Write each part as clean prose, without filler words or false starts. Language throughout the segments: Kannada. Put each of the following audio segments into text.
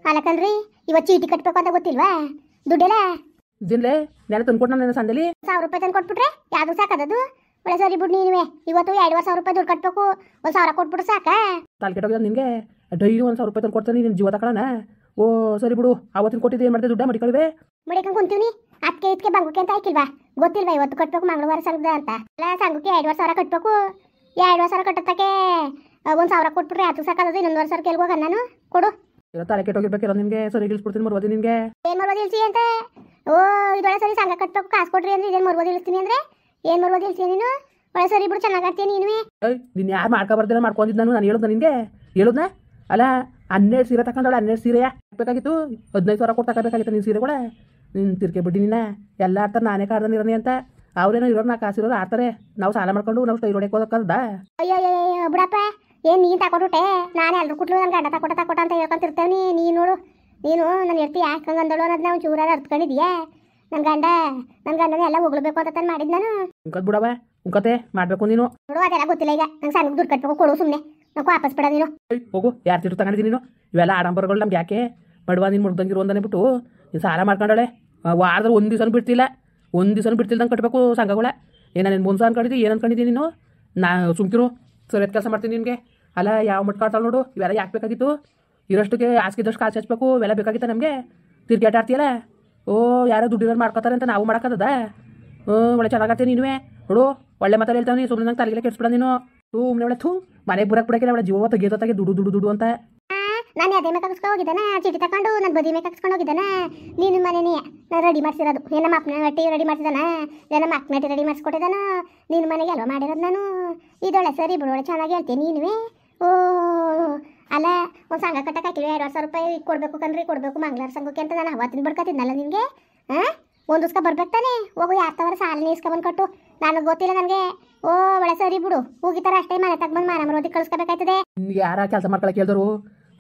ಅಲಕಂದ್ರಿ ಇವತ್ತು ಚೀಟಿ ಕಟ್ಬೇಕು ಅಂತ ಗೊತ್ತಿಲ್ವಾ ದುಡ್ಡೆಲ್ಲ ದಿನ್ಲೆ ನೆಲ ತಂದ್ಕೊಟ್ಟು ನನ್ನ ಸಂದಲ್ಲಿ 1000 ರೂಪಾಯಿ ತಂದು ಕೊಟ್ಬಿಟ್ರೆ ಯಾವುದು ಸಾಕದದು ಒಳ್ಳೆ ಸರಿ ಬಿಡು ನೀನುವೆ ಇವತ್ತು 2,500 ರೂಪಾಯಿ ದುಡ್ಡು ಕಟ್ಬೇಕು 1,000 ಕೊಟ್ಬಿಟ್ರೆ ಸಾಕ ತಾಲ್ ಕೆಟ್ಟೋಗ್ಯದ ನಿನಗೆ ಡೈಲಿ 1,000 ರೂಪಾಯಿ ತಂದು ಕೊಡ್ತಾನೆ ನಿನ್ನ ಜೀವ ತಗೊಳ್ಳೋಣ ಓ ಸರಿ ಬಿಡು ಅವತ್ತಿನ ಕೊಟ್ಟಿದ್ದು ಏನು ಮಾಡಿದೆ ದುಡ್ಡ ಮಡಿಕಳ್ವೆ ಮಡಿಕಂಡು ಕುಂತೀವಿ ಅದಕ್ಕೆ ಇದಕ್ಕೆ ಬಂಗುಕ್ಕೆ ಅಂತ ಆಯ್ಕಿಲ್ವಾ ಗೊತ್ತಿಲ್ವಾ ಇವತ್ತು ಕಟ್ಬೇಕು ಮಂಗಳವಾರ ಸಂಘದ ಅಂತ ಅಲ್ಲ ಸಂಘಕ್ಕೆ 2,500 ಕಟ್ಬೇಕು 2,500 ಕಟ್ಟತ್ತಕ್ಕೆ 1,000 ಕೊಟ್ಬಿಟ್ರೆ ಅದು ಸಾಕದದು ಇನ್ನೊಂದು ವರ್ಷ ಕೆಲ್ಗೆ ಹೋಗ ನಾನು ಕೊಡು ತಲೆ ಕೆಟ್ಟೋಗಿರ್ಬೇಕಿರೋ ನಿನಗೆ ಸರಿ ಇಳಿಸ್ಬಿಡ್ತೀನಿ ಮರ್ವದಿ ನಿನಗೆ ಏನು ಮರ್ವದಿ ಇಳಿಸಿ ಅಂತ ಓ ಇದೊಳೆ ಸರಿ ಸಂಘ ಕಟ್ಬೇಕು ಕಾಸು ಕೊಡ್ರಿ ಅಂದ್ರೆ ಇದೇನು ಮರ್ವದಿ ಇಳಿಸ್ತೀನಿ ಅಂದ್ರೆ ಏನು ಮರ್ವದಿ ಇಳಿಸ್ತೀನಿ ನೀನು ಒಳ್ಳೆ ಸರಿ ಬಿಡು ಚೆನ್ನಾಗಿ ಆಡ್ತೀನಿ ನೀನು ನೀನು ಯಾರು ಮಾಡ್ಕೊಬಾರ್ದಿಲ್ಲ ಮಾಡ್ಕೊಂಡಿದ್ದು ನಾನು ಹೇಳೋದು ನಿನಗೆ ಹೇಳೋದ್ನ ಅಲ್ಲ 12 ಸೀರೆ ತಗೊಂಡವಳೆ 12 ಸೀರೆ ಬೇಕಾಗಿತ್ತು 15,000 ಕೊಟ್ಟು ತಗೋಬೇಕಾಗಿತ್ತು ನಿನ್ನ ಸೀರೆಗಳ ನೀನು ತಿರ್ಕೆ ಬಿಟ್ಟು ನಿನ್ನ ಎಲ್ಲ ಆಡ್ತಾರೆ ನಾನೇ ಕಾರ್ದನ್ ಇರೋನಿ ಅಂತ ಅವ್ರೇನೋ ಇರೋರು ನಾ ಕಾಸಿರೋರು ಆಡ್ತಾರೆ ನಾವು ಸಾಲ ಮಾಡ್ಕೊಂಡು ನಾವು ಸ್ಟೈಲ್ ಹೊಡೆಯಕ್ಕೆ ಹೋದಕ್ಕಲ್ದ ಅಯ್ಯೋ ಬಿಡಪ್ಪ ಏನು ನೀನು ತಗೊಟ್ಟೆ ನಾನು ಎಲ್ಲರೂ ಕುಟ್ಲು ನನ್ನ ಗಂಡ ತಕೊಟ್ಟ ಅಂತ ಹೇಳ್ಕೊಂತಿರ್ತೇವೆ ನೀನು ನೋಡು ನೀನು ನಾನು ಹೇಳ್ತಿ ಯಾಕೆ ಹಂಗೆ ಅಂದಳು ಅನ್ನೋದು ನಾವು ಚೂರಾರು ಅರ್ತ್ಕೊಂಡಿದ್ಯಾ ನನ್ನ ಗಂಡನ ಎಲ್ಲ ಹೋಗ್ಬೇಕು ಅಂತ ತಾನು ಮಾಡಿದ್ದು ನಾನು ಉಂಕತ್ ಬಿಡವ ಉಂಕತೆ ಮಾಡಬೇಕು ನೀನು ನೋಡು ಅದೆಲ್ಲ ಗೊತ್ತಿಲ್ಲ ಈಗ ನಂಗೆ ಸಣ್ಣ ದುಡ್ಡು ಕಟ್ಬೇಕು ಕೊಡು ಸುಮ್ಮನೆ ನಂಗೆ ವಾಪಸ್ ಬಿಡ ನೀನು ಹೋಗು ಯಾರು ತಿರು ತಗೊಂಡಿದ್ದೀನಿ ನೀನು ಇವೆಲ್ಲ ಆಡಂಬರಗಳು ನಮ್ಗೆ ಯಾಕೆ ಬಡವ ನೀನು ಮುಡ್ದಂಗಿರು ಅಂದನೆ ಬಿಟ್ಟು ನೀನು ಸಾಲ ಮಾಡ್ಕೊಂಡಳೆ ವಾರದಲ್ಲಿ ಒಂದು ದಿವಸನೂ ಬಿಡ್ತಿಲ್ಲ ನಂಗೆ ಕಟ್ಟಬೇಕು ಸಂಘಗಳ ಏನೇನು ಮುಂದೆ ಅನ್ಕೊಂಡಿದ್ದಿ ಏನು ಅನ್ಕೊಂಡಿದ್ದೀನಿ ನೀನು ನಾ ಸುಮ್ಕಿರು ಸರಿಯಾದ ಕೆಲಸ ಮಾಡ್ತೀನಿ ನಿನಗೆ ಅಲ್ಲ ಯಾವ ಮಟ್ಕಾಡ್ತಾಳೆ ನೋಡು ಇವೆಲ್ಲ ಯಾಕೆ ಬೇಕಾಗಿತ್ತು ಇರೋಷ್ಟಕ್ಕೆ ಹಾಸ್ಗಿದ್ದಷ್ಟು ಕಾಸು ಹಚ್ಬೇಕು ಇವೆಲ್ಲ ಬೇಕಾಗಿತ್ತ ನಮಗೆ ತಿರ್ಗಾಟ ಆಡ್ತೀಯಲ್ಲ ಓ ಯಾರೋ ದುಡ್ಡಿರೋರು ಮಾಡ್ಕೋತಾರೆ ಅಂತ ನಾವು ಮಾಡೋಕ್ಕದ ಒಳ್ಳೆ ಚೆನ್ನಾಗತ್ತೆ ನೀನುವೆ ನೋಡು ಒಳ್ಳೆ ಮಾತಾಡಿ ಹೇಳ್ತಾನೆ ಸುಮ್ಮನೆ ನಂಗೆ ತಲೆಗೆಲ್ಲ ಕೆಡ್ಸ್ಬಿಡ ನೀನು ಸುಮ್ಮನೆ ಒಳ್ಳೆ ಮನೆಗೆ ಬರಕ್ಕೆ ಒಳ್ಳೆ ಜೀವ ತೆಗೆಯೋತಾಗೆ ದುಡ್ಡು ಅಂತ ನಾನು ಅದೇ ಮೇಲೆ ಕಗ್ಸ್ಕೊಂಡು ಹೋಗಿದ್ದಾನ ಚೀಟಿ ತಗೊಂಡು ನನ್ನ ಬದಿ ಮೇಲೆ ಕಗ್ಸ್ಕೊಂಡು ಹೋಗಿದ್ದಾನ ನೀನು ಮನೇನೇ ನಾನು ರೆಡಿ ಮಾಡಿಸಿರೋದು ನಮ್ಮ ಅಪ್ಪನ ನಟಿ ರೆಡಿ ಮಾಡಿಸಿದಾನ ನಮ್ಮ ಅಕ್ಕ ನಟಿ ರೆಡಿ ಮಾಡಿಸ್ಕೊಟ್ಟಿದ್ದಾನ ನಿನ್ನ ಮನೆಗೆ ಅಲ್ವಾ ಮಾಡಿರೋದು ನಾನು ಇದೊಳ್ಳೆ ಸರಿ ಬಿಡು ಒಳ್ಳೆ ಚೆನ್ನಾಗಿ ಹೇಳ್ತೀನಿ ನೀನುವೆ ಓ ಅಲ್ಲ ಒಂದು ಸಂಘ ಕಟ್ಟಕ್ಕೆ ಹಾಕಿಲ್ಲ 2,000 ರೂಪಾಯಿ ಕೊಡಬೇಕು ಮಂಗಳವಾರ ಸಂಘಕ್ಕೆ ಅಂತ ನಾನು ಅವತ್ತಿನ ಬಡ್ಕತ್ತಿದ್ನಲ್ಲ ನಿನಗೆ ಒಂದು ದಿವ್ಸ ಬರ್ಬೇಕು ತಾನೆ ಹೋಗು ಯಾರ್ತವರ ಸಾಲನೇ ಇಸ್ಕೊಬಂದು ಕಟ್ಟು ನನಗೆ ಗೊತ್ತಿಲ್ಲ ನನಗೆ ಓ ಒಳ್ಳೆ ಸರಿ ಬಿಡು ಹೋಗಿತಾರ ಅಷ್ಟೇ ಮನೆ ತಗೊಂಡು ಮಾನ ಮರೋದಿ ಕಳಿಸ್ಕೋಬೇಕಾಯ್ತದೆ ಯಾರ ಕೆಲಸ ಮಾಡ್ಕೊಳಕ್ಕೆ ಹೇಳ್ದರು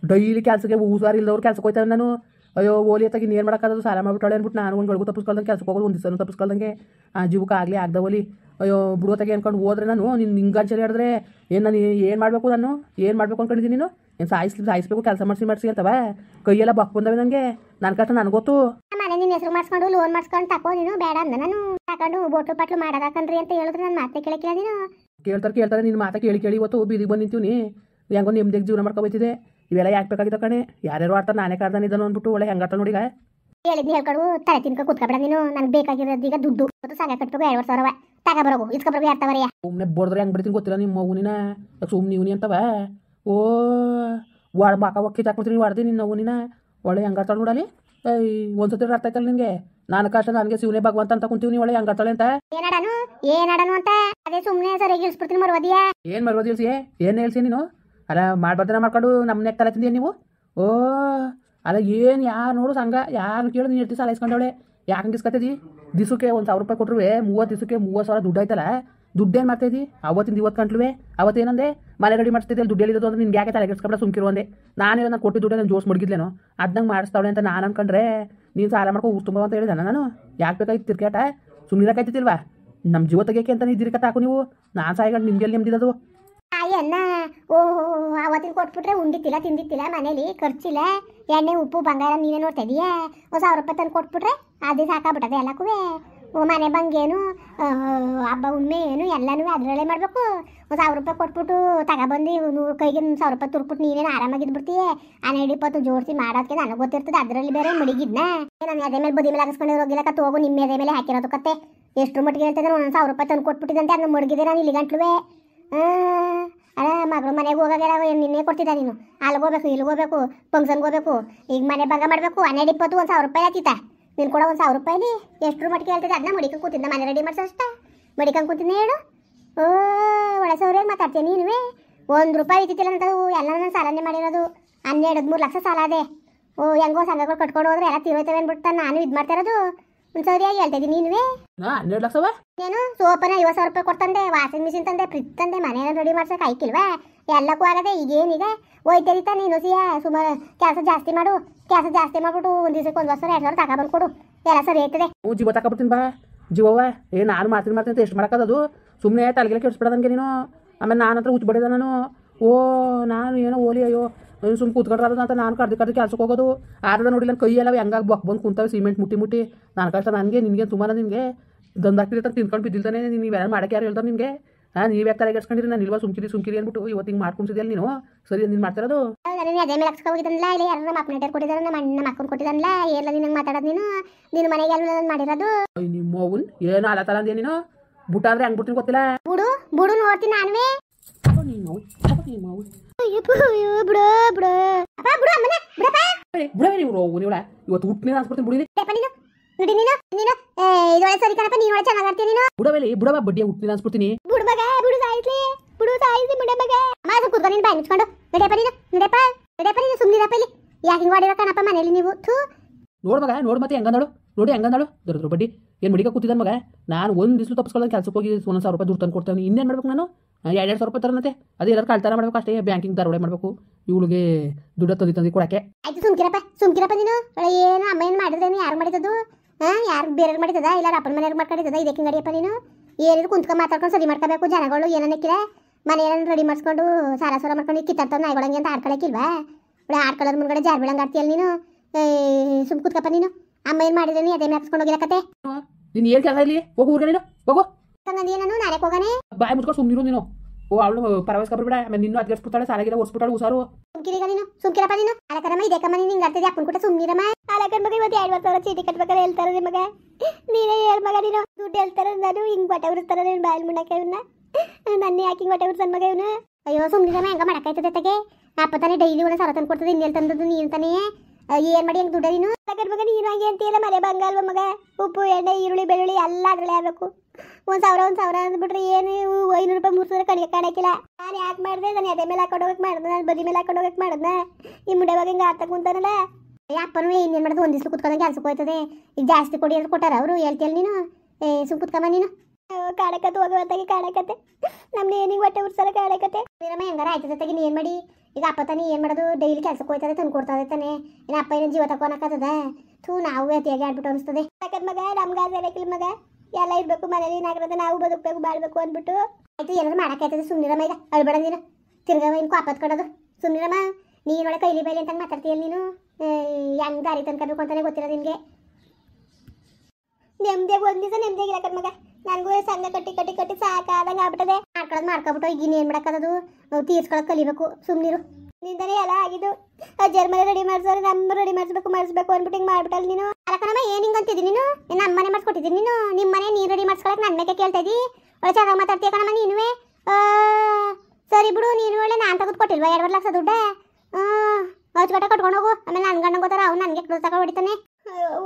ಡೈಲಿ ಕೆಲಸಕ್ಕೆ ಊಸಾರಿ ಇಲ್ದವ್ರು ಕೆಲಸಕ್ಕೆ ಹೋಯ್ತಾರೆ ನಾನು ಅಯ್ಯೋ ಓಲಿ ಅತ್ತಾಗಿ ಏನು ಮಾಡೋಕ್ಕಾಗೋದು ಸಾಲ ಮಾಡ್ಬಿಟ್ಟಾಳೆ ಅಂದ್ಬಿಟ್ಟು ನಾನು ಒಂದು ಗಳಿಗೂ ತಪ್ಪಿಸ್ಕೊಳ್ದಂಗೆ ಕೆಲಸಕ್ಕೆ ಹೋಗೋದು ಒಂದು ದಿವಸ ತಪ್ಪಿಸ್ಕೊಳ್ದಂಗೆ ಆ ಜೀವಕ್ಕೆ ಆಗಲಿ ಆಗ್ದ ಓಲಿ ಅಯ್ಯೋ ಬಿಡುವತ್ತಾಗೆ ಅನ್ಕೊಂಡು ಹೋದ್ರೆ ನಾನು ನಿನ್ನ ಹಿಂಗಂಚರಿ ಹೇಳಿದ್ರೆ ಏನು ನಾನು ಏನು ಮಾಡಬೇಕು ಅನ್ಕೊಂಡಿದ್ದೀನಿ ನೀನು ಏನು ಸಾಯಿಸ್ಬೇಕು ಕೆಲಸ ಮಾಡಿಸಿ ಅಂತವ ಕೈಯೆಲ್ಲ ಬಕ್ ಬಂದವೆ ನನಗೆ ನನ್ನ ಕಷ್ಟ ನನಗೆ ಗೊತ್ತು ಮನೆ ನಿನ್ನ ಹೆಸರು ಮಾಡಿಸ್ಕೊಂಡು ಲೋನ್ ಮಾಡಿಸ್ಕೊಂಡು ತಕೋ ನೀನು ಬೇಡ ಅಂದ ನಾನು ತಗೊಂಡು ಬೋಟ್ಲು ಪಟ್ಲು ಮಾಡೋದಾಕಂದ್ರಿ ಅಂತ ಹೇಳಿದ್ರೆ ನಾನು ಮಾತೇ ಕೇಳಕ್ಕಿಲ್ಲ ನೀನು ಕೇಳ್ತಾರೆ ನಿನ್ನ ಮಾತಾ ಕೇಳಿ ಇವತ್ತು ಬೀದಿಗೆ ಬಂದು ನಿಂತೀವಿ ಹೆಂಗೋ ನಿಮ್ದಿಗೆ ಜೀವನ ಮಾಡ್ಕೊಬೈತಿದೆ ಇವೆಲ್ಲ ಯಾಕೆ ಬೇಕಾಗಿದ್ದ ಕಣೆ ಯಾರ್ಯಾರು ಆಡ್ತಾರೆ ನಾನೇ ಕಾರ್ದಾನಿದ್ದಾನು ಅಂದ್ಬಿಟ್ಟು ಒಳ್ಳೆ ಹೆಂಗಾತ ನೋಡಿಗ ಹೇಳಿದ್ನಿ ಹೇಳ್ಕೊಂಡು ತಲೆ ತಿನ್ಕೊ ಕೂತ್ಕೊಬೇಡ ನೀನು ನನಗೆ ಬೇಕಾಗಿರೋದು ಈಗ ದುಡ್ಡು ಸಂಘ ಕಟ್ಬೇಕು 2,000 ತಗೊಬರೋಗು ಇಸ್ಕೊಬರೋಗು ಯಾರ್ತವರಯ್ಯ ಸುಮ್ಮನೆ ಬೋರ್ದ್ರೆ ಹೆಂಗೆ ಬಿಡ್ತೀನಿ ಗೊತ್ತಿಲ್ಲ ನಿಮ್ಮ ಮಗುನಿನ ಸುಮ್ಮನೆ ಇವನಿ ಅಂತವ ಓ ಬಾಕ ಒಕ್ಕಿ ಹಾಕ್ಬಿಡ್ತೀನಿ ಹೊಡ್ದು ನಿನ್ನ ಮಗುನಿನ ಒಳ್ಳೆ ಹೆಂಗಾಡ್ತಾಳೆ ನೋಡಲಿ ಒಂದ್ಸತಿ ಅರ್ಥ ಆಯ್ತಲ್ಲ ನಿನಗೆ ನಾನು ಕಷ್ಟ ನನಗೆ ಶಿವನೇ ಭಗವಂತ ಅಂತ ಕುಂತೀವಿ ಒಳ್ಳೆ ಹೆಂಗಾಡ್ತಾಳೆ ಅಂತ ಏನಾಡನು ಅಂತ ಅದೇ ಸುಮ್ಮನೆ ಸರಿಯಾಗಿ ಇಳಿಸ್ಬಿಡ್ತೀನಿ ಮರ್ವದಿಯಾ ಏನು ಮರ್ವದಿ ಇಳಿಸಿ ಏನು ಹೇಳ್ಸಿ ನೀನು ಅಲ್ಲ ಮಾಡ್ಬಾರ್ದನ ಮಾಡ್ಕೊಂಡು ನಮ್ಮನೆ ತಲೆ ತಿಂದಿ ನೀವು ಓ ಅಲ್ಲ ಏನು ಯಾರು ನೋಡು ಸಂಘ ಯಾರು ಕೇಳು ನೀನು ಎಷ್ಟು ಸಾಲ ಇಸ್ಕೊಂಡವಳೆ ಯಾಕೆ ಇಸ್ಕೊತಿದ್ದಿ ದಿವಸಕ್ಕೆ 1,000 ರೂಪಾಯಿ ಕೊಟ್ಟರು 30 ದಿವಸಕ್ಕೆ 30,000 ದುಡ್ಡು ಆಯ್ತಲ್ಲ ದುಡ್ಡೇನು ಮಾಡ್ತಾಯಿದ್ದಿ ಅವತ್ತಿಂದ ಇವತ್ತು ಕಂಟ್ಲುವೆ ಅವತ್ತೇನಂದೆ ಮನೆ ರೆಡಿ ಮಾಡಿಸ್ತಿದ್ದೆ ದುಡ್ಡು ಹೇಳಿದ್ದು ಅಂದ್ರೆ ನಿನ್ಗೆ ಯಾಕೆ ತಲೆ ಕೆಡ್ಸ್ಕೊಬೇಡ ಸುಮ್ಕಿರು ಅಂದೆ ನಾನು ಕೊಟ್ಟು ದುಡ್ಡು ನಾನು ಜೋಸ್ ಮಡಗಿದ್ಲೇನೋ ಅದಂಗೆ ಮಾಡಿಸ್ತಾವಳೆ ಅಂತ ನಾನು ಅನ್ಕೊಂಡ್ರೆ ನೀನು ಸಾಲ ಮಾಡ್ಕೊ ಊರು ತುಂಬ ಅಂತ ಹೇಳಿದೆ ನಾನು ಯಾಕೆ ಬೇಕಾಗಿತ್ತು ತಿರ್ಕಾಟ ಸುಮ್ಮನಿರಕ್ಕಾಯ್ತಿಲ್ವಾ ನಮ್ಮ ಜೀವ ತೆಗಿಯೋಕೆ ಅಂತ ಇದ್ದಿರಕ ತಾಕು ನೀವು ನಾನು ಸಾಯಿಗಂಡು ನಿಮ್ಗೆ ನೆಮ್ಮದಿರೋದು ಅಯ್ಯನ್ನ ಓಹೋ ಅವತ್ತಿನ ಕೊಟ್ಬಿಟ್ರೆ ಉಂಡಿತ್ತಿಲ್ಲ ತಿಂದಿತ್ತಿಲ್ಲ ಮನೇಲಿ ಖರ್ಚಿಲ್ಲ ಎಣ್ಣೆ ಉಪ್ಪು ಬಂಗಾರ ನೀನೇ ನೋಡ್ತಾ ಇದೀಯಾ 1,000 ರೂಪಾಯಿ ತಂದು ಕೊಟ್ಬಿಟ್ರೆ ಅದೇ ಸಾಕಾಗ್ಬಿಟ್ಟದೆ ಎಲ್ಲಕ್ಕೂ ಮನೆ ಬಂಗೇನು ಹಬ್ಬ ಉಣ್ಣೆ ಏನು ಎಲ್ಲನೂ ಅದರಲ್ಲೇ ಮಾಡಬೇಕು 1,000 ರೂಪಾಯಿ ಕೊಟ್ಬಿಟ್ಟು ತಗೊಬಂದು ಕೈಗೆ 1,000 ರೂಪಾಯಿ ತುರ್ಬಿಟ್ಟು ನೀನೇನು ಆರಾಮಾಗಿದ್ಬಿಡ್ತೀಯ 12-20 ಜೋಡಿಸಿ ಮಾಡೋದಕ್ಕೆ ನನಗೆ ಗೊತ್ತಿರ್ತದೆ ಅದರಲ್ಲಿ ಬೇರೆ ಮಡಿಗಿದ್ನ ನಾನು ಅದೇ ಮೇಲೆ ಬದಿ ಮೇಲೆ ಹಾಕಿಸ್ಕೊಂಡು ಹೋಗಿಲ್ಲಕ್ಕ ತಗೋ ನಿಮ್ಮ ಎದೆ ಮೇಲೆ ಹಾಕಿರೋದು ಕತ್ತೆ ಎಷ್ಟು ಮಟ್ಟಿಗೆ ಹೇಳ್ತಿದ್ದೆ 1,000 ರೂಪಾಯಿ ತಂದು ಕೊಟ್ಬಿಟ್ಟಿದ್ದಂತೆ ಅದನ್ನ ಮಡಗಿದೆ ನಾನು ಇಲ್ಲಿ ಗಂಟ್ಲುವೆ ಅಲ್ಲ ಮಗಳು ಮನೆಗೆ ಹೋಗಾಗೆಲ್ಲ ನಿನ್ನೆ ಕೊಡ್ತಿದ್ದ ನೀನು ಅಲ್ಲಿಗೋಗ್ಬೇಕು ಇಲ್ಲಿಗೋಗ್ಬೇಕು ಫಂಕ್ಷನ್ಗೆ ಹೋಗ್ಬೇಕು ಈಗ ಮನೆ ಭಂಗ ಮಾಡಬೇಕು 12-20 1,000 ರೂಪಾಯಿ ಆತಿತ್ತ ನೀನು ಕೂಡ 1,000 ರೂಪಾಯಿಲಿ ಎಷ್ಟು ಮಟ್ಟಿಗೆ ಹೇಳ್ತಿದ್ದೆ ಅದನ್ನ ಮಡಿಕೊಂಡು ಕೂತಿದ್ದ ಮನೆ ರೆಡಿ ಮಾಡ್ಸೋ ಅಷ್ಟ ಮಡಿಕೊಂಡು ಕೂತಿದ್ದೆ ಹೇಳು ಓ ಒಳ್ಳೆ ಸೌರ್ಯಾಗಿ ಮಾತಾಡ್ತೀನಿ ನೀನುವೇ 1 ರೂಪಾಯಿ ಇದ್ದಿತ್ತಿಲ್ಲ ಅಂತ ಎಲ್ಲ ನಾನು ಸಾಲನೇ ಮಾಡಿರೋದು 12-13 ಲಕ್ಷ ಸಾಲ ಅದೇ ಓ ಹೆಂಗೋ ಸಂಘಗಳು ಕಟ್ಕೊಂಡು ಹೋದ್ರೆ ಎಲ್ಲ ತೀರೋಯ್ತವೆ ಅಂದ್ಬಿಟ್ಟು ನಾನು ಇದು ಮಾಡ್ತಾ ಇರೋದು ಒಂದು ಸರಿಯಾಗಿ ಹೇಳ್ತಾ ಇದ್ದೀನಿ ನೀನುವೇ 12 ಲಕ್ಷವ ಏನು ಸೋಪನ 50,000 ರೂಪಾಯಿ ಕೊಡ್ತಂದೆ ವಾಷಿಂಗ್ ಮಿಷಿನ್ ತಂದೆ ಫ್ರಿಜ್ ತಂದೆ ಮನೆಯನ್ನು ರೆಡಿ ಮಾಡ್ಸೋಕೆ ಆಯ್ಕಿಲ್ವಾ ಎಲ್ಲಕ್ಕೂ ಆಗದೆ ಈಗೇನೀಗ ಹೋಯ್ತರಿತಾ ನೀನು ಸಿಯಾ ಸುಮಾರು ಕೆಲಸ ಜಾಸ್ತಿ ಮಾಡ್ಬಿಟ್ಟು ಒಂದು ದಿವಸಕ್ಕೆ 1 ವರ್ಷ 2,000 ತಗೊಬಂದು ಕೊಡು ಎಲ್ಲ ಸರಿ ಆಯ್ತದೆ ಜೀವ ತಗೊಬಿಡ್ತೀನಿ ಬಾ ಜೀವವ ನಾನು ಮಾಡ್ತೀನಿ ಅಂತ ಎಷ್ಟು ಮಾಡೋಕ್ಕದು ಸುಮ್ಮನೆ ತಲೆಗೆಲ್ಲ ಕೆಡಿಸ್ಬಿಡೋದಂಗೆ ನೀನು ಆಮೇಲೆ ನಾನು ಹತ್ರ ಹುಚ್ಚಿಬಿಡಿದೆ ನಾನು ಓ ನಾನು ಏನೋ ಓಲಿ ಅಯ್ಯೋ ಸುಮ್ಮನೆ ಕೂತ್ಕೊಂಡ್ರದ ಅಂತ ನಾನು ಕರ್ದು ಕೆಲ್ಸಕ್ಕೆ ಹೋಗೋದು ಆರದ ನೋಡಿಲ್ಲ ನನ್ನ ಕೈಯೆಲ್ಲ ಹೆಂಗಾಗಿ ಬಕ್ ಬಂದು ಕುಂತಾವೆ ಸಿಮೆಂಟ್ ಮುಟ್ಟಿ ನಾನು ಕಷ್ಟ ನನಗೆ ನಿನಗೆ ತುಂಬ ನಿನಗೆ ಗಂಧಾಕ್ತಿರ್ತಾನೆ ತಿನ್ಕೊಂಡು ಬಿದ್ದಿಲ್ತಾನೆ ನೀವೆಲ್ಲ ಮಾಡೋಕ್ಕೆ ಯಾರು ಹೇಳ್ತಾರೆ ನಿಮಗೆ ನೀವು ಯಾಕೆ ತಲೆಗೆಡ್ಸ್ಕೊಂಡಿರಿ ನಾನು ಇಲ್ವಾ ಸುಮ್ಕಿರಿ ಅಂದ್ಬಿಟ್ಟು ಇವತ್ತು ಹಿಂಗೆ ಮಾಡ್ಕೊಂತಿದ್ಯಲ್ಲ ನೀನು ಸರಿ ನೀನು ಮಾಡ್ತಿರೋದು ನಾನು ಅದೇ ಮೇಲೆ ಹಚ್ಕೊ ಹೋಗಿದ್ದಲ್ಲ ಇಲ್ಲ ಯಾರು ನಮ್ಮ ಅಪ್ಪನೇಟರ್ ಕೊಟ್ಟಿದ್ದಾರೆ ನಮ್ಮ ಅಣ್ಣ ಮಕ್ಕಳು ಕೊಟ್ಟಿದ್ದಾನಲ್ಲ ಎಲ್ಲ ನಿನಗೆ ಮಾತಾಡೋದು ನೀನು ಮನೆಗೆ ಎಲ್ಲ ಮಾಡಿರೋದು ನಿಮ್ಮ ಅವ್ನು ಏನು ಅಲ್ಲ ತಲ ಅಂದೇ ನೀನು ಬುಟ್ಟ ಅಂದ್ರೆ ಹೆಂಗೆ ಬಿಡ್ತೀನಿ ಗೊತ್ತಿಲ್ಲ ಬುಡು ನೋಡ್ತೀನಿ ನಾನುವೇ ಬಿಡವೇ ನೀವು ಇವತ್ತು ಹುಟ್ಟಿನ ಅನ್ಸ್ಬಿಡ್ತೀನಿ ಬಿಡಿ ನೋಡಿ ನೀನು ಇದೊಳೆ ಸರಿ ಕಣಪ್ಪ ನೀನು ಒಳ್ಳೆ ಚೆನ್ನಾಗಿ ನೀನು ಬಿಡವೇಲಿ ಬಿಡವ ಬಡ್ಡಿಯ ಹುಟ್ಟಿನ ಅನ್ಸ್ಬಿಡ್ತೀನಿ ಬುಡು ಸಾಯಿಸ್ಲಿ ಮುಡ ಮಗ ಮಾಸ ಕೂತ್ಕೊಂಡು ನೀನು ಬಾಯಿ ಮುಚ್ಕೊಂಡು ನಡೆಯಪ್ಪ ನೀನು ಸುಮ್ಮನಿರಪ್ಪ ಇಲ್ಲಿ ಯಾಕೆ ಹಿಂಗೆ ಮಾಡಿರೋ ಕಣಪ್ಪ ಮನೇಲಿ ನೀವು ನೋಡ್ ಮಗ ನೋಡ್ ಮತ್ತೆ ಹೆಂಗಂದಾಳು ದೊಡ್ಡ ಬಡ್ಡಿ ಏನು ಮಡಿಕ ಕೂತಿದ್ದಾನೆ ಮಗ ನಾನು ಒಂದು ದಿವಸ ತಪ್ಪಿಸ್ಕೊಳ್ಳೋದು ಕೆಲಸಕ್ಕೆ ಹೋಗಿ 1,000 ರೂಪಾಯಿ ದುಡ್ಡು ತಂದು ಕೊಡ್ತೇನೆ ಇನ್ನೇನು ಮಾಡ್ಬೇಕು ನಾನು 2,000 ರೂಪಾಯಿ ತರನತ್ತೆ ಅದೇ ಎಲ್ಲರೂ ಕಳ್ತಾರ ಮಾಡ್ಬೇಕು ಅಷ್ಟೇ ಬ್ಯಾಂಕಿಂಗ್ ದರೋಡೆ ಮಾಡಬೇಕು ಇವಳಿಗೆ ದುಡ್ಡು ತಂದು ಕೊಡಕ್ಕೆ ಆಯ್ತು ಸುಮ್ಕಿರಪ್ಪ ನೀನು ಏನು ಅಮ್ಮ ಏನು ಮಾಡಿದ್ರೇನು ಯಾರು ಮಾಡಿದ್ದು ಯಾರು ಬೇರೆ ಮಾಡಿದ್ದದ ಇಲ್ಲ ಅಪ್ಪನ ಮನೆಯವ್ರು ಮಾಡ್ಕೊಂಡಿದ್ದದ ಇದಕ್ಕೆ ನಡಿಯಪ್ಪ ನೀನು ಏನಿದ್ರು ಕುಂತ್ಕೊಂಡು ಮಾತಾಡ್ಕೊಂಡು ಸರಿ ಮಾಡ್ಕೋಬೇಕು ಜನಗಳು ಏನನ್ನಕ್ಕಿಲ್ಲ ಮನೆ ಏನಾದ್ರು ರೆಡಿ ಮಾಡಿಸ್ಕೊಂಡು ಸಾರ ಮಾಡ್ಕೊಂಡು ಕಿತ್ತಾಡ್ತಾವ ನಾಯಿಗಳಂಗೆ ಅಂತ ಆಡ್ಕೊಳಕ್ಕಿಲ್ವಾ ಆಡ್ಕೊಳ್ಳೋದ್ರ ಮುಂದ್ಗಡೆ ಜಾರ್ ಬೀಳಂಗೆ ಆಡ್ತೀಯಲ್ಲ ನೀನು ಸುಮ್ ಕೂತ್ಕಪ್ಪ ನೀನು ಅಮ್ಮ ಏನು ಮಾಡಿದ್ರೇನು ಅದೇ ಹಾಕ್ಸ್ಕೊಂಡು ಹೋಗಿರಕತ್ತೆ ನೀನು ಏನು ಕೆಲಸ ಇಲ್ಲಿ ಹೋಗು ಊರಿಗೆ ನೀನು ಹೋಗು ನಾನು ನಾಳೆ ಹೋಗಾನೆ ಬಾಯ್ ಮುಚ್ಕೊಂಡು ಸುಮ್ಮನಿರು ನೀನು ಅವಳು ಪರವೈಸ್ ಕಬ್ಬಿಡ ಆಮೇಲೆ ನಿನ್ನೂ ಅದ್ಗೆಸ್ಬಿಡ್ತಾಳೆ ಸಾಲಾಗಿಲ್ಲ ಒರ್ಸ್ಬಿಟ್ಟಾಳು ಹುಷಾರು ಸುಮ್ಕಿರಪ್ಪ ನೀನು ಅಲಕರಮ್ಮ ಇದಕ್ಕಮ್ಮ ನೀನು ಹಿಂಗೆ ಆಡ್ತಿದ್ದೆ ಅಪ್ಪನ ಕೂಡ ಸುಮ್ಮನಿರಮ್ಮ ಅಲಕನ್ ಮಗ ಇವತ್ತು 2,000 ಚೀಟಿ ಕಟ್ಬೇಕಾರೆ ಹೇಳ್ತಾರೆ ಮಗ ನೀನೇ ಹೇಳ್ ಮಗ ನೀನು ದುಡ್ಡು ಹೇಳ್ತಾರೆ ನಾನು ಹಿಂಗೆ ಬಟ್ಟೆ ಉರಿಸ್ತಾರೆ ನೀನು ಬಾಯಲ್ಲಿ ಮುಣ್ಣಕ್ಕೆ ಇವನ್ನ ನನ್ನ ಯಾಕೆ ಹಿಂಗೆ ಬಟ್ಟೆ ಉರಿಸನ್ ಮಗ ಇವನು ಅಯ್ಯೋ ಸುಮ್ಮನಿರಮ್ಮ ಹೆಂಗ ಮಾಡಕ್ಕಾಯ್ತದೆ ತಗೆ ಅಪ್ಪ ತಾನೇ ಡೈಲಿ ಒಂದು ಸಾವಿರ ತಂದು ಕೊಡ್ತದೆ ಇನ್ನೆಲ್ಲಿ ತಂದದ್ದು ನೀನು ತಾನೇ ಏನು ಮಾಡಿ ಹೆಂಗೆ ದುಡ್ಡ ನೀನು ಅಲಕನ್ ಮಗ ನೀನು ಹಂಗೆ ಅಂತೀಯಲ್ಲ ಮನೆ ಬಂಗ ಅಲ್ವ ಮಗ ಉಪ್ಪು ಎಣ್ಣೆ ಈರುಳ್ಳಿ ಬೆಳ್ಳುಳ್ಳಿ ಎಲ್ಲ ಅದರಲ್ಲೇ ಆಗಬೇಕು 1,000 ಅಂದ್ಬಿಟ್ರೆ ಏನು 500 ರೂಪಾಯಿ 300 ಕಡಿಗೆ ಕಾಣಕ್ಕಿಲ್ಲ ನಾನು ಯಾಕೆ ಮಾಡಿದೆ ನಾನು ಎದೆ ಮೇಲೆ ಹಾಕೊಂಡು ಹೋಗಕ್ಕೆ ಮಾಡಿದೆ ನಾನು ಬದಿ ಮೇಲೆ ಹಾಕೊಂಡು ಹೋಗಕ್ಕೆ ಮಾಡಿದ್ನ ಈ ಮುಂಡೆವಾಗ ಹಿಂಗೆ ಆಡ್ತಾ ಕುಂತಾನಲ್ಲ ಅಪ್ಪನೂ ಇನ್ನೇನು ಮಾಡೋದು ಒಂದು ದಿವಸ ಕುತ್ಕೊಂಡಂಗೆ ಕೆಲ್ಸಕ್ಕೆ ಹೋಯ್ತದೆ ಈಗ ಜಾಸ್ತಿ ಕೊಡಿ ಅಂತ ಕೊಟ್ಟಾರ ಅವರು ಹೇಳ್ತಿಯಲ್ಲ ನೀನು ಸುಮ್ ಕುತ್ಕಮ್ಮ ನೀನು ಕಾಣಕತ್ತೆ ಹೋಗೋತ್ತಾಗಿ ಕಾಣಕತ್ತೆ ನಮ್ದು ಏನಿಗೆ ಹೊಟ್ಟೆ ಉರ್ಸಲ್ಲ ಕಾಣಕತ್ತೆ ನೀನಮ್ಮ ಹೆಂಗಾರ ಆಯ್ತದೆ ತಗಿ ಏನು ಮಾಡಿ ಈಗ ಅಪ್ಪ ತಾನೇ ಏನು ಮಾಡೋದು ಡೈಲಿ ಕೆಲ್ಸಕ್ಕೆ ಹೋಯ್ತದೆ ತಂದು ಕೊಡ್ತದೆ ತಾನೆ ಇನ್ನು ಅಪ್ಪ ಏನೇನು ಜೀವ ತಕೊಳಕತ್ತದ ನಾವು ಅತಿಯಾಗಿ ಆಡ್ಬಿಟ್ಟು ಅನಿಸ್ತದೆ ಯಾಕಂದ್ರೆ ಮಗ ನಮ್ಗೆ ಅದಕ್ಕಿಲ್ಲ ಮಗ ಎಲ್ಲ ಇರಬೇಕು ಮನೇಲಿ ಏನಾಗಿರೋದು ನಾವು ಬದುಕಬೇಕು ಬಾಳ್ಬೇಕು ಅಂದ್ಬಿಟ್ಟು ಆಯ್ತು ಏನಾದ್ರು ಮಾಡೋಕ್ಕಾಯ್ತದೆ ಸುಮ್ಮನಿರಮ್ಮ ಈಗ ಅಳ್ಬೇಡ ನೀನು ತಿರ್ಗವ ಇನ್ನು ಕಾಪತ್ಕೊಡೋದು ಸುಮ್ಮನಿರಮ್ಮ ನೀನೊಳಗೆ ಕೈಲಿ ಬೈಲಿ ಅಂತ ಮಾತಾಡ್ತೀಯಲ್ಲ ನೀನು ಹೆಂಗೆ ದಾರಿ ತಂದ್ಕೋಬೇಕು ಅಂತಾನೆ ಗೊತ್ತಿಲ್ಲ ನಿನಗೆ ನೆಮ್ಮದಿಯಾಗಿ ಒಂದು ದಿವಸ ನೆಮ್ಮದಿಯಾಗಿರಕ್ಕ ಮಗ ನನಗೂ ಸಂಘ ಕಟ್ಟಿ ಸಾಕಾದಂಗೆ ಆಗ್ಬಿಟ್ಟದೆ ಮಾಡ್ಕೊಬಿಟ್ಟು ಈಗ ಇನ್ನೇನು ಮಾಡೋಕ್ಕದು ತೀರ್ಸ್ಕೊಳಕ್ಕೆ ಕಲಿಬೇಕು ಸುಮ್ಮನಿರು ನಿಂದನೇ ಎಲ್ಲ ಆಗಿದ್ದು ಜರ್ಮನಿ ರೆಡಿ ಮಾಡಿಸೋರು ನಮ್ಮ ರೆಡಿ ಮಾಡಿಸ್ಬೇಕು ಅಂದ್ಬಿಟ್ಟು ಹಿಂಗೆ ಮಾಡ್ಬಿಟ್ಟಲ್ಲ ನೀನು ಅಲಕನಮ್ಮ ಏನು ಹಿಂಗೆ ಅಂತಿದ್ದೀನಿ ನೀನು ನಮ್ಮ ಮನೆ ಮಾಡಿಸ್ಕೊಟ್ಟಿದ್ದೀನಿ ನೀನು ನಿಮ್ಮ ಮನೆ ನೀನು ರೆಡಿ ಮಾಡಿಸ್ಕೊಳಕ್ಕೆ ನನ್ನ ಮೇಲೆ ಕೇಳ್ತಾ ಇದ್ದಿ ಒಳ್ಳೆ ಚೆನ್ನಾಗಿ ಮಾತಾಡ್ತೀಯ ಕಣಮ್ಮ ನೀನುವೇ ಸರಿ ಬಿಡು ನೀನು ಒಳ್ಳೆ ನಾನು ತೆಗೆದು ಕೊಟ್ಟಿಲ್ವಾ 2 ಲಕ್ಷ ದುಡ್ಡು ಅಚ್ಚುಕಟ್ಟ ಕಟ್ಕೊಂಡು ಹೋಗು ಆಮೇಲೆ ನನ್ನ ಗಂಡ ಗೊತ್ತಾರ ಅವ್ನು ನನಗೆ ತಗೊಂಡು ಹೊಡಿತಾನೆ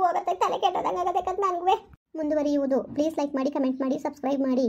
ಹೋಗತ್ತೆ ತಲೆ ಕೆಟ್ಟೋದಂಗೆ ಆಗಬೇಕಂತ ನನಗೂ ಮುಂದುವರಿಯುವುದು ಪ್ಲೀಸ್ ಲೈಕ್ ಮಾಡಿ ಕಮೆಂಟ್ ಮಾಡಿ ಸಬ್ಸ್ಕ್ರೈಬ್ ಮಾಡಿ.